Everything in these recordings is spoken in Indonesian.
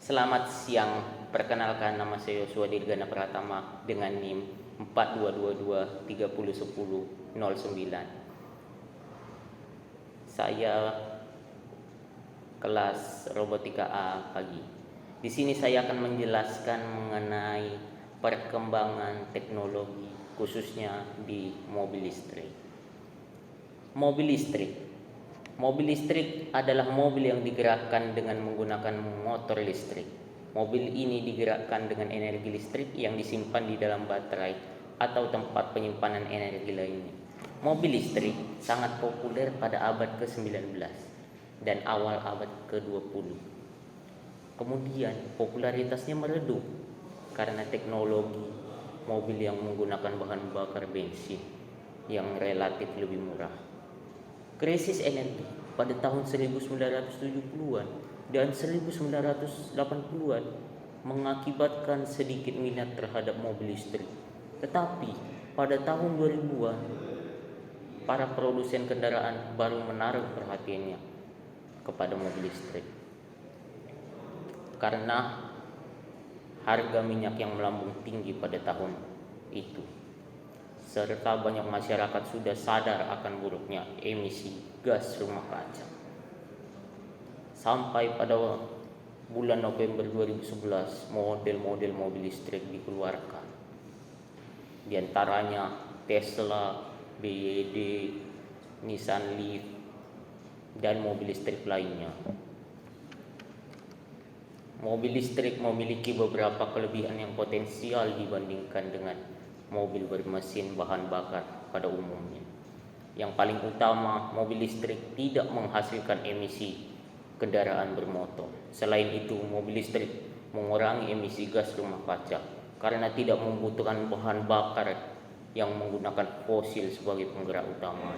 Selamat siang, perkenalkan nama saya Yosua Dirgana Pratama dengan NIM 4222301009. Saya kelas robotika A pagi. Di sini saya akan menjelaskan mengenai perkembangan teknologi khususnya di mobil listrik. Mobil listrik adalah mobil yang digerakkan dengan menggunakan motor listrik. Mobil ini digerakkan dengan energi listrik yang disimpan di dalam baterai atau tempat penyimpanan energi lainnya. Mobil listrik sangat populer pada abad ke-19 dan awal abad ke-20. Kemudian popularitasnya meredup karena teknologi mobil yang menggunakan bahan bakar bensin yang relatif lebih murah. Krisis energi pada tahun 1970-an dan 1980-an mengakibatkan sedikit minat terhadap mobil listrik. Tetapi pada tahun 2000-an, para produsen kendaraan baru menaruh perhatiannya kepada mobil listrik. Karena harga minyak yang melambung tinggi pada tahun itu, serta banyak masyarakat sudah sadar akan buruknya emisi gas rumah kaca. Sampai pada bulan November 2011, model-model mobil listrik dikeluarkan. Di antaranya Tesla, BYD, Nissan Leaf, dan mobil listrik lainnya. Mobil listrik memiliki beberapa kelebihan yang potensial dibandingkan dengan mobil bermesin bahan bakar pada umumnya. Yang paling utama, mobil listrik tidak menghasilkan emisi kendaraan bermotor. Selain itu, mobil listrik mengurangi emisi gas rumah kaca karena tidak membutuhkan bahan bakar yang menggunakan fosil sebagai penggerak utama.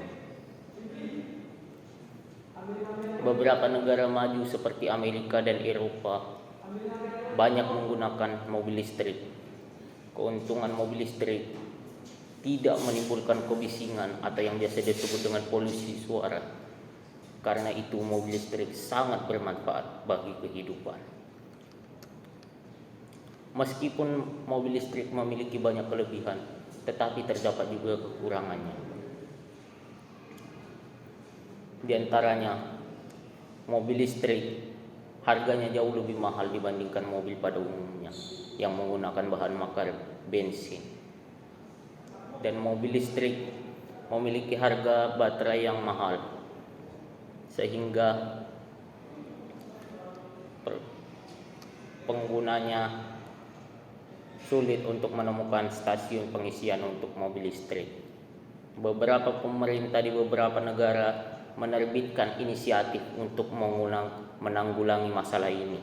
Beberapa negara maju seperti Amerika dan Eropa banyak menggunakan mobil listrik. Keuntungan mobil listrik tidak menimbulkan kebisingan atau yang biasa disebut dengan polusi suara. Karena itu mobil listrik sangat bermanfaat bagi kehidupan. Meskipun mobil listrik memiliki banyak kelebihan, tetapi terdapat juga kekurangannya. Di antaranya, mobil listrik harganya jauh lebih mahal dibandingkan mobil pada umumnya yang menggunakan bahan bakar bensin. Dan mobil listrik memiliki harga baterai yang mahal, sehingga penggunanya sulit untuk menemukan stasiun pengisian untuk mobil listrik. Beberapa pemerintah di beberapa negara menerbitkan inisiatif untuk menanggulangi masalah ini.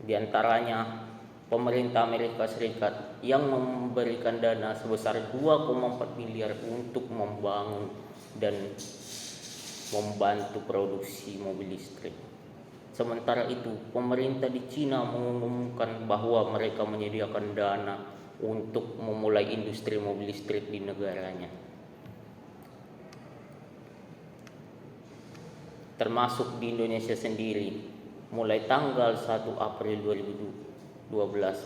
Di antaranya pemerintah Amerika Serikat yang memberikan dana sebesar 2,4 miliar untuk membangun dan membantu produksi mobil listrik. Sementara itu, pemerintah di Cina mengumumkan bahwa mereka menyediakan dana untuk memulai industri mobil listrik di negaranya. Termasuk di Indonesia sendiri, mulai tanggal 1 April 2012,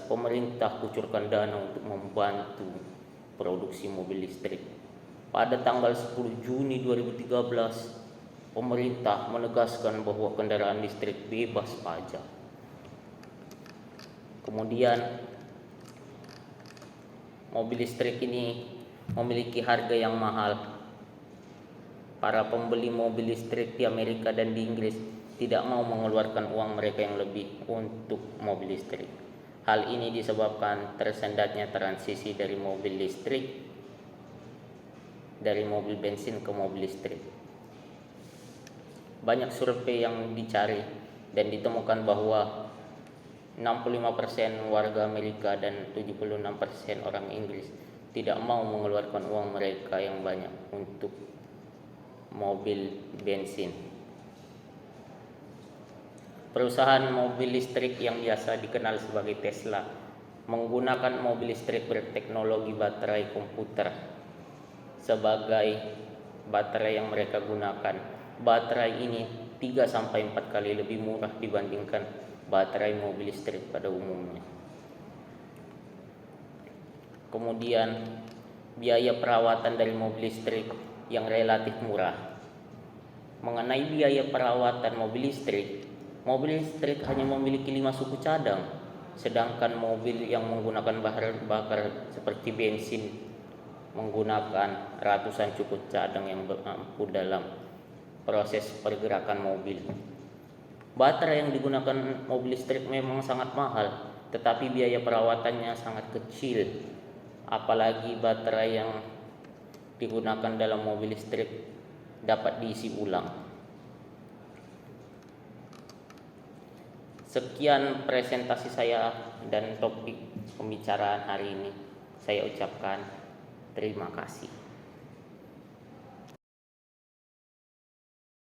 pemerintah kucurkan dana untuk membantu produksi mobil listrik. Pada tanggal 10 Juni 2013, pemerintah menegaskan bahwa kendaraan listrik bebas pajak. Kemudian, mobil listrik ini memiliki harga yang mahal. Para pembeli mobil listrik di Amerika dan di Inggris tidak mau mengeluarkan uang mereka yang lebih untuk mobil listrik. Hal ini disebabkan tersendatnya transisi dari mobil listrik dari mobil bensin ke mobil listrik. Banyak survei yang dicari dan ditemukan bahwa 65% warga Amerika dan 76% orang Inggris tidak mau mengeluarkan uang mereka yang banyak untuk mobil bensin. Perusahaan mobil listrik yang biasa dikenal sebagai Tesla menggunakan mobil listrik berteknologi baterai komputer sebagai baterai yang mereka gunakan. Baterai ini 3 sampai 4 kali lebih murah dibandingkan baterai mobil listrik pada umumnya. Kemudian biaya perawatan dari mobil listrik yang relatif murah. Mengenai biaya perawatan mobil listrik hanya memiliki 5 suku cadang, sedangkan mobil yang menggunakan bahan bakar seperti bensin menggunakan ratusan suku cadang yang berampuh dalam proses pergerakan mobil. Baterai yang digunakan mobil listrik memang sangat mahal, tetapi biaya perawatannya sangat kecil. Apalagi baterai yang digunakan dalam mobil listrik dapat diisi ulang. Sekian presentasi saya dan topik pembicaraan hari ini. Saya ucapkan terima kasih.